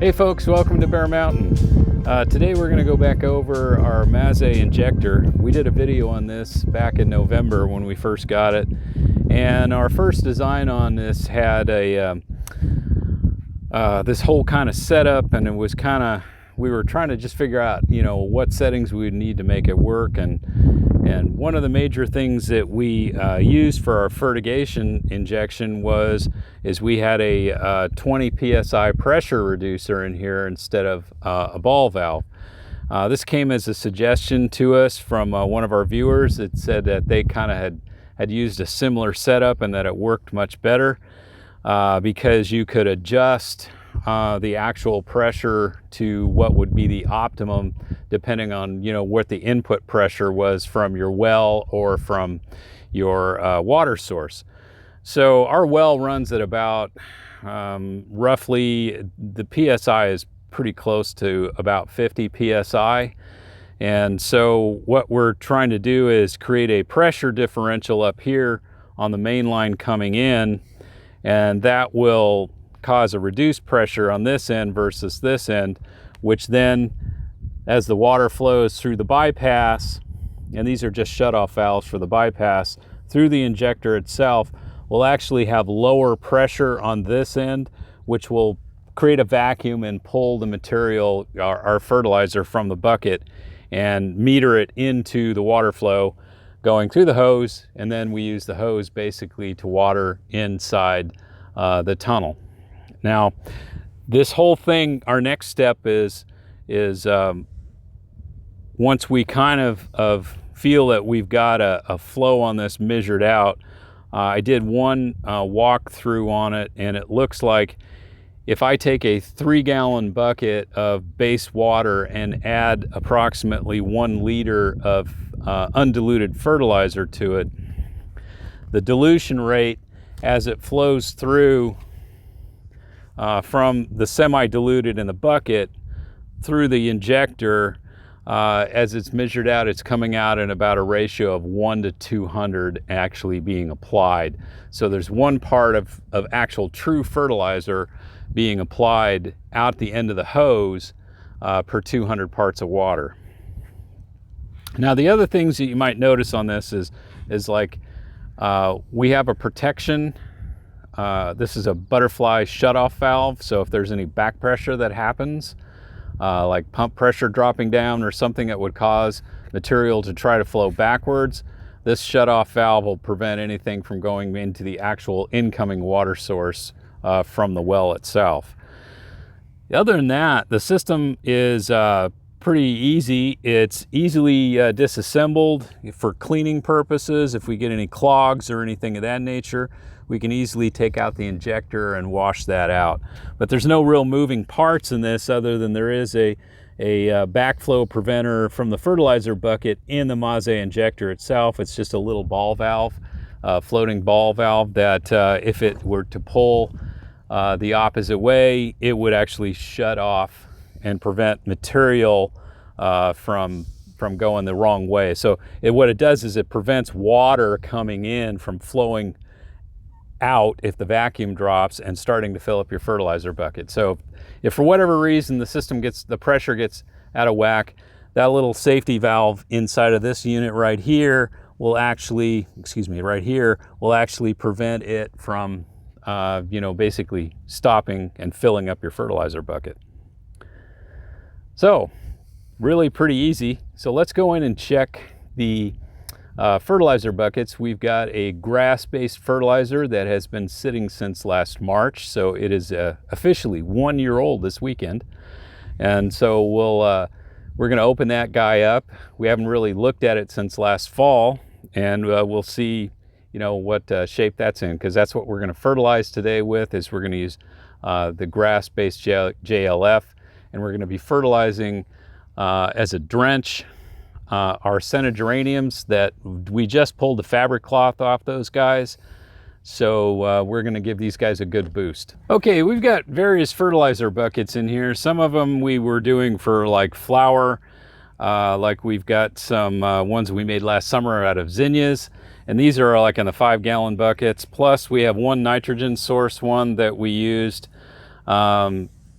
Hey folks, welcome to Bear Mountain. Today we're going to go back over our Mazzei Injector. We did a video on this back in November when we first got it, and our first design on this had a this whole kind of setup, and it was we were trying to just figure out, what settings we would need to make it work. And one of the major things that we used for our fertigation injection is we had a 20 psi pressure reducer in here instead of a ball valve. This came as a suggestion to us from one of our viewers that said that they kind of had used a similar setup and that it worked much better because you could adjust the actual pressure to what would be the optimum depending on what the input pressure was from your well or from your water source. So our well runs at about roughly, the PSI is pretty close to about 50 PSI. And so what we're trying to do is create a pressure differential up here on the main line coming in, and that will cause a reduced pressure on this end versus this end, which then, as the water flows through the bypass, and these are just shut-off valves for the bypass, through the injector itself, we'll actually have lower pressure on this end, which will create a vacuum and pull the material, our fertilizer, from the bucket and meter it into the water flow going through the hose, and then we use the hose basically to water inside the tunnel. Now, this whole thing, our next step is once we kind of feel that we've got a flow on this measured out, I did one walkthrough on it, and it looks like if I take a 3-gallon bucket of base water and add approximately 1 liter of undiluted fertilizer to it, the dilution rate as it flows through from the semi-diluted in the bucket through the injector, as it's measured out, it's coming out in about a ratio of 1 to 200 actually being applied. So there's 1 part of actual true fertilizer being applied out the end of the hose per 200 parts of water. Now, the other things that you might notice on this is like we have a protection. This is a butterfly shutoff valve, so if there's any back pressure that happens, like pump pressure dropping down or something that would cause material to try to flow backwards, this shutoff valve will prevent anything from going into the actual incoming water source from the well itself. Other than that, the system is pretty easy. It's easily disassembled for cleaning purposes. If we get any clogs or anything of that nature, we can easily take out the injector and wash that out. But there's no real moving parts in this other than there is a backflow preventer from the fertilizer bucket in the Mazzei Injector itself. It's just a little ball valve, floating ball valve that if it were to pull the opposite way, it would actually shut off and prevent material from going the wrong way. So what it does is it prevents water coming in from flowing out if the vacuum drops and starting to fill up your fertilizer bucket. So if for whatever reason the pressure gets out of whack, that little safety valve inside of this unit right here will actually, will actually prevent it from basically stopping and filling up your fertilizer bucket. So really pretty easy. So let's go in and check the fertilizer buckets. We've got a grass-based fertilizer that has been sitting since last March, so it is officially 1 year old this weekend. And so we're going to open that guy up. We haven't really looked at it since last fall, and we'll see what shape that's in, because that's what we're going to fertilize today with. Is we're going to use the grass-based JLF, and we're going to be fertilizing as a drench our scented geraniums that we just pulled the fabric cloth off those guys. So we're going to give these guys a good boost. Okay, we've got various fertilizer buckets in here. Some of them we were doing for like flower, like we've got some ones we made last summer out of zinnias, and these are like in the 5-gallon buckets. Plus we have one nitrogen source one that we used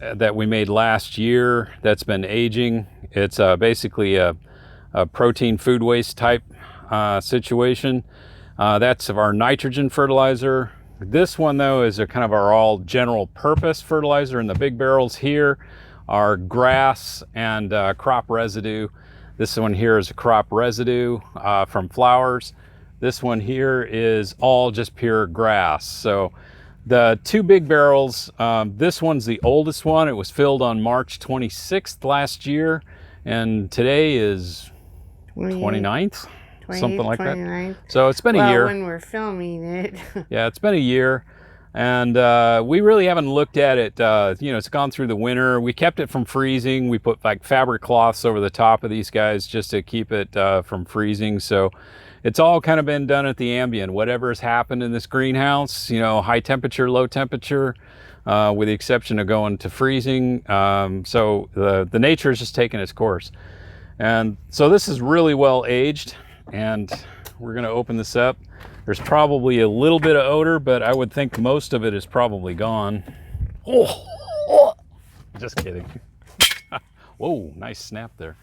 that we made last year that's been aging. It's basically a protein food waste type situation. That's of our nitrogen fertilizer. This one though is a kind of our all general purpose fertilizer, and the big barrels here are grass and crop residue. This one here is a crop residue from flowers. This one here is all just pure grass. So the two big barrels, this one's the oldest one. It was filled on March 26th last year, and today is 29th, something like 29th. That. So it's been a year. When we're filming it. Yeah, it's been a year, and we really haven't looked at it. You know, it's gone through the winter. We kept it from freezing. We put like fabric cloths over the top of these guys just to keep it from freezing. So it's all kind of been done at the ambient. Whatever has happened in this greenhouse, you know, high temperature, low temperature, with the exception of going to freezing. So the nature has just taken its course. And so this is really well aged, and we're gonna open this up. There's probably a little bit of odor, but I would think most of it is probably gone. Oh, just kidding. Whoa, nice snap there.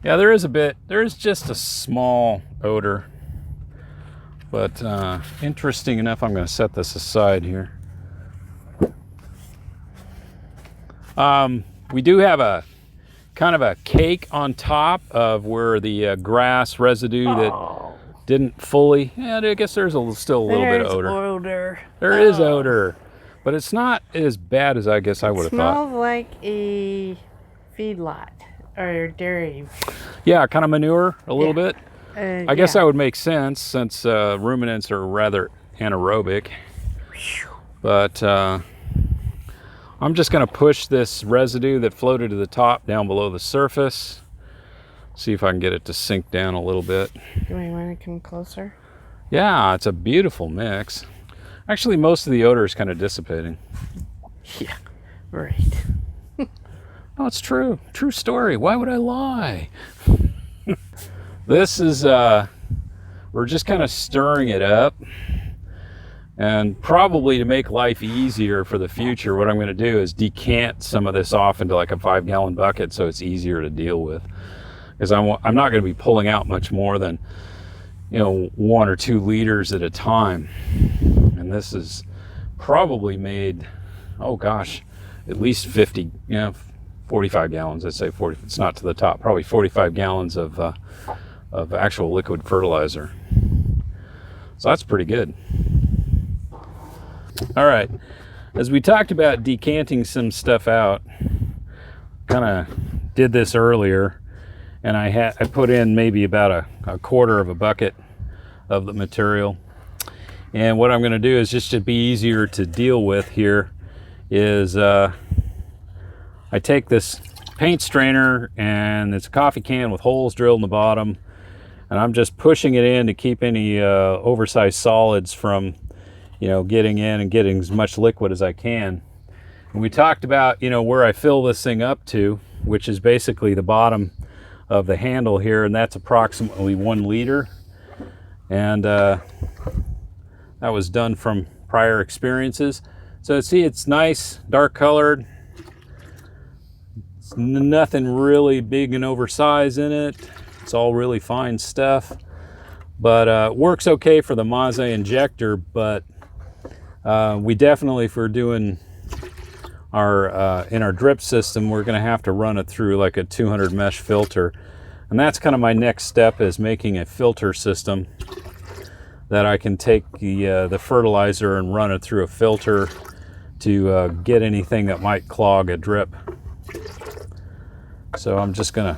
Yeah, there is a bit, there's just a small odor, but interesting enough, I'm going to set this aside here. We do have a kind of a cake on top of where the grass residue that didn't fully, yeah, I guess there's still a little bit of odor. There is odor, but it's not as bad as I guess I would have thought. It smells like a feedlot. Or dairy. Yeah, kind of manure a little bit. I guess that would make sense since ruminants are rather anaerobic. But I'm just going to push this residue that floated to the top down below the surface. See if I can get it to sink down a little bit. Do we want to come closer? Yeah, it's a beautiful mix. Actually, most of the odor is kind of dissipating. Yeah, right. No, it's true. True story. Why would I lie? This is, we're just kind of stirring it up. And probably to make life easier for the future, what I'm going to do is decant some of this off into like a 5-gallon bucket so it's easier to deal with. Because I'm not going to be pulling out much more than, you know, 1 or 2 liters at a time. And this is probably made, oh gosh, at least 50, you know, 45 gallons, I'd say 40, it's not to the top, probably 45 gallons of actual liquid fertilizer. So that's pretty good. All right, as we talked about decanting some stuff out, kind of did this earlier, and I put in maybe about a quarter of a bucket of the material. And what I'm going to do is just to be easier to deal with here is I take this paint strainer, and it's a coffee can with holes drilled in the bottom, and I'm just pushing it in to keep any oversized solids from, you know, getting in and getting as much liquid as I can. And we talked about, you know, where I fill this thing up to, which is basically the bottom of the handle here, and that's approximately 1 liter. And that was done from prior experiences. So see, it's nice, dark colored. It's nothing really big and oversized in it. It's all really fine stuff. But works okay for the Mazzei Injector, but we definitely, if we're doing our in our drip system, we're going to have to run it through like a 200 mesh filter. And that's kind of my next step, is making a filter system that I can take the fertilizer and run it through a filter to get anything that might clog a drip. So I'm just gonna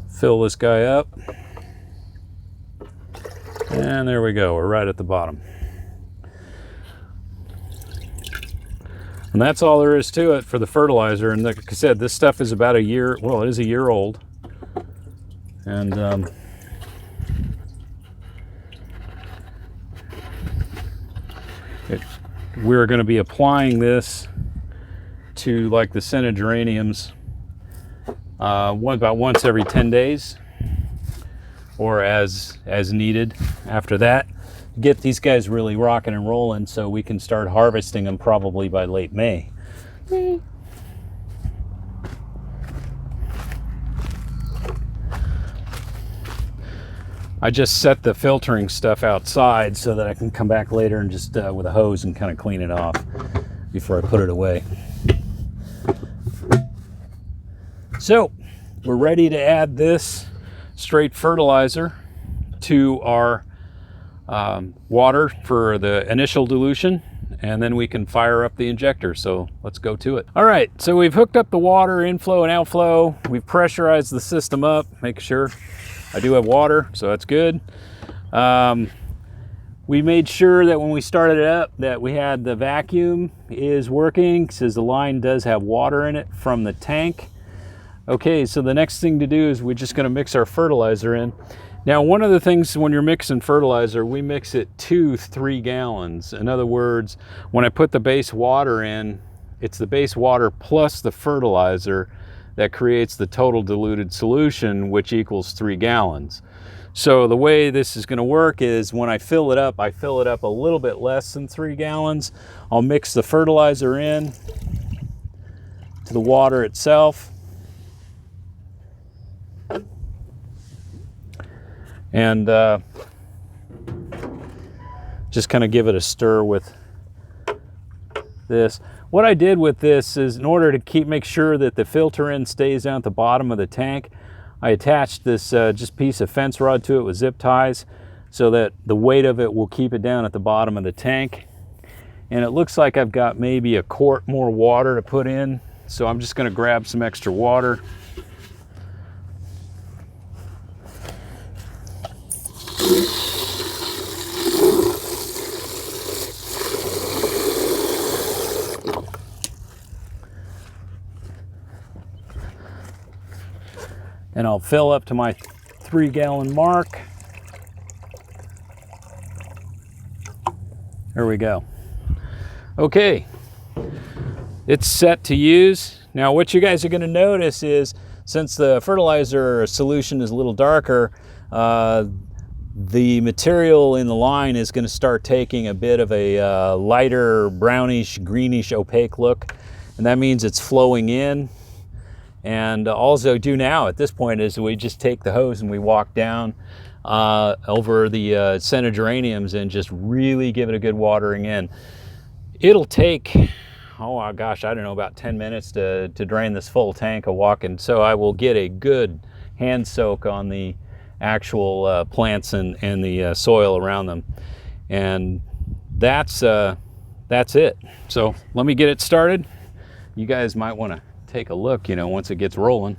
fill this guy up, and there we go, we're right at the bottom. And that's all there is to it for the fertilizer. And like I said, this stuff is about a year, well, it is a year old. And we're going to be applying this to like the senna geraniums about once every 10 days. or as needed after that. Get these guys really rocking and rolling so we can start harvesting them probably by late May. I just set the filtering stuff outside so that I can come back later and just with a hose and kind of clean it off before I put it away. So we're ready to add this straight fertilizer to our water for the initial dilution, and then we can fire up the injector. So let's go to it. All right, so we've hooked up the water inflow and outflow. We've pressurized the system up, make sure I do have water, so that's good. We made sure that when we started it up that we had the vacuum is working, because the line does have water in it from the tank. Okay, so the next thing to do is we're just going to mix our fertilizer in. Now, one of the things when you're mixing fertilizer, we mix it to 3 gallons. In other words, when I put the base water in, it's the base water plus the fertilizer that creates the total diluted solution, which equals 3 gallons. So the way this is going to work is when I fill it up a little bit less than 3 gallons. I'll mix the fertilizer in to the water itself. And just kind of give it a stir with this. What I did with this is, in order to make sure that the filter end stays down at the bottom of the tank, I attached this just piece of fence rod to it with zip ties so that the weight of it will keep it down at the bottom of the tank. And it looks like I've got maybe a quart more water to put in, so I'm just going to grab some extra water. And I'll fill up to my 3 gallon mark. There we go. Okay, it's set to use. Now what you guys are going to notice is, since the fertilizer solution is a little darker, the material in the line is going to start taking a bit of a lighter brownish, greenish, opaque look, and that means it's flowing in. And all I do now at this point is we just take the hose and we walk down over the scented geraniums and just really give it a good watering in. It'll take, oh gosh, I don't know, about 10 minutes to drain this full tank of walking. So I will get a good hand soak on the actual plants and the soil around them. And that's it. So let me get it started. You guys might want to take a look, you know, once it gets rolling.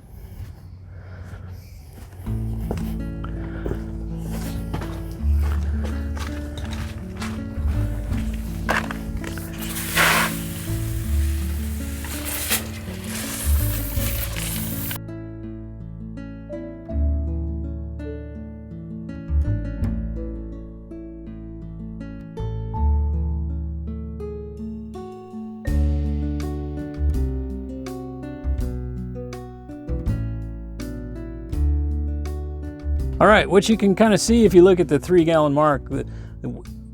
All right, what you can kind of see if you look at the 3 gallon mark,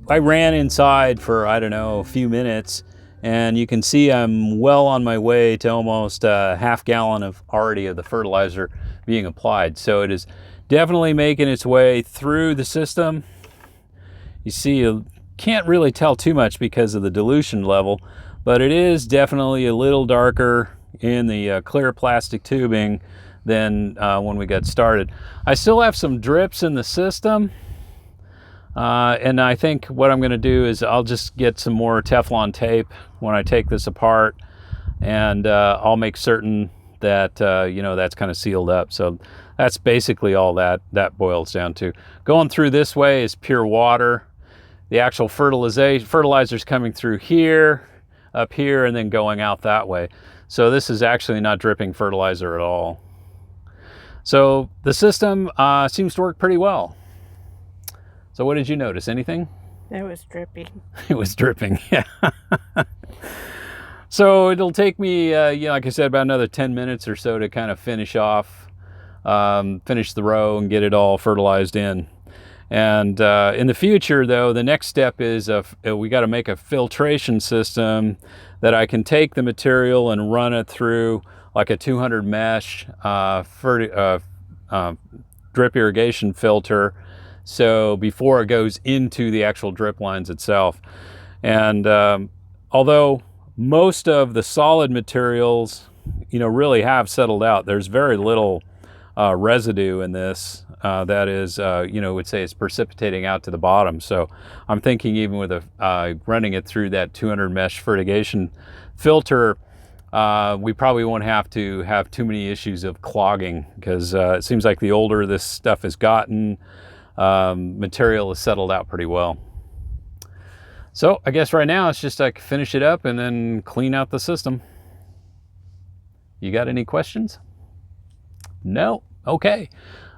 I ran inside for, I don't know, a few minutes, and you can see I'm well on my way to almost a half gallon of the fertilizer being applied. So it is definitely making its way through the system. You see, you can't really tell too much because of the dilution level, but it is definitely a little darker in the clear plastic tubing than when we got started. I still have some drips in the system, and I think what I'm going to do is I'll just get some more Teflon tape when I take this apart, and I'll make certain that you know, that's kind of sealed up. So that's basically all that boils down to. Going through this way is pure water. The actual fertilizer's coming through here, up here, and then going out that way. So this is actually not dripping fertilizer at all. So the system seems to work pretty well. So what did you notice? Anything? It was dripping. It was dripping, yeah. So it'll take me, you know, like I said, about another 10 minutes or so to kind of finish off finish the row and get it all fertilized in. And in the future, though, the next step is we got to make a filtration system that I can take the material and run it through like a 200 mesh drip irrigation filter, so before it goes into the actual drip lines itself. And although most of the solid materials, really have settled out, there's very little residue in this that is, would say it's precipitating out to the bottom. So I'm thinking even with running it through that 200 mesh fertigation filter, we probably won't have to have too many issues of clogging, because it seems like the older this stuff has gotten, material is settled out pretty well. So I guess right now it's just like finish it up and then clean out the system. You got any questions? No? Okay.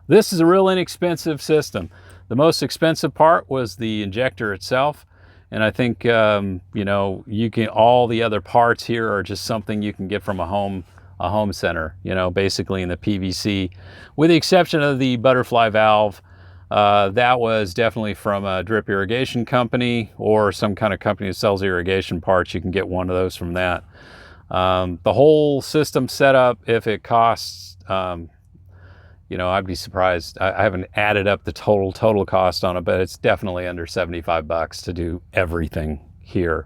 This is a real inexpensive system. The most expensive part was the injector itself. And I think, all the other parts here are just something you can get from a home center, basically in the PVC, with the exception of the butterfly valve. That was definitely from a drip irrigation company or some kind of company that sells irrigation parts. You can get one of those from that. The whole system setup, if it costs, I'd be surprised. I haven't added up the total cost on it, but it's definitely under 75 bucks to do everything here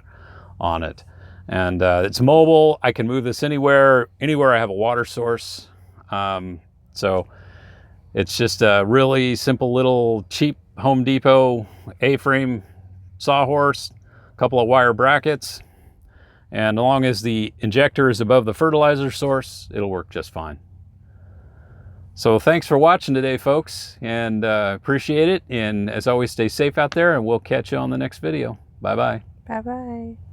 on it. And it's mobile. I can move this anywhere I have a water source. So it's just a really simple little cheap Home Depot A-frame sawhorse, a couple of wire brackets, and as long as the injector is above the fertilizer source, it'll work just fine. So thanks for watching today, folks, and appreciate it. And as always, stay safe out there, and we'll catch you on the next video. Bye-bye. Bye-bye.